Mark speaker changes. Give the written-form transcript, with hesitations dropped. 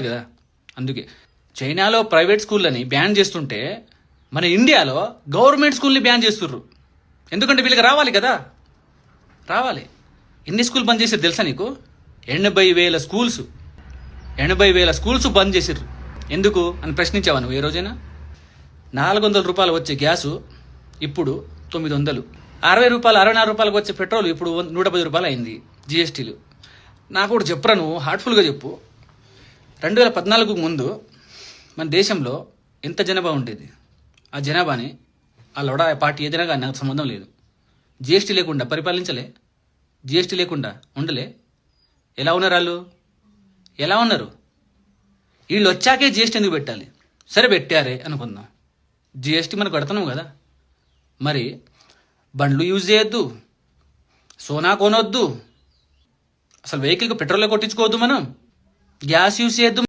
Speaker 1: కదా. అందుకే చైనాలో ప్రైవేట్ స్కూళ్ళని బ్యాన్ చేస్తుంటే మన ఇండియాలో గవర్నమెంట్ స్కూల్ని బ్యాన్ చేస్తుర్రు. ఎందుకంటే వీళ్ళకి రావాలి కదా, రావాలి. ఎన్ని స్కూల్ బంద్ చేసారు తెలుసా నీకు? 80,000 స్కూల్స్, 80,000 స్కూల్స్ బంద్ చేసిర్రు. ఎందుకు అని ప్రశ్నించావా నువ్వు ఏ రోజైనా? 400 రూపాయలు వచ్చే గ్యాసు ఇప్పుడు 900, 60 రూపాయలు 64 రూపాయలకు వచ్చే పెట్రోల్ ఇప్పుడు 110 రూపాయలు అయింది. జిఎస్టీలు. నాకు కూడా చెప్పరా నువ్వు, హార్ట్ఫుల్గా చెప్పు. 2014కు ముందు మన దేశంలో ఎంత జనాభా ఉండేది? ఆ జనాభాని ఆ లొడా పార్టీ ఏదైనా కానీ నాకు సంబంధం లేదు. జిఎస్టీ లేకుండా పరిపాలించలే, జిఎస్టీ లేకుండా ఉండలే. ఎలా ఉన్నారు వాళ్ళు? ఎలా ఉన్నారు? వీళ్ళు వచ్చాకే జిఎస్టీ ఎందుకు పెట్టాలి? సరే పెట్టారే అనుకుందాం, జిఎస్టీ మనకు కడుతున్నాం కదా. మరి బండ్లు యూజ్ చేయొద్దు, సోనా కొనొద్దు, అసలు వెహికల్కి పెట్రోల్ కొట్టించుకోవద్దు, మనం గ్యాస్ యూజ్ చేయొద్దు.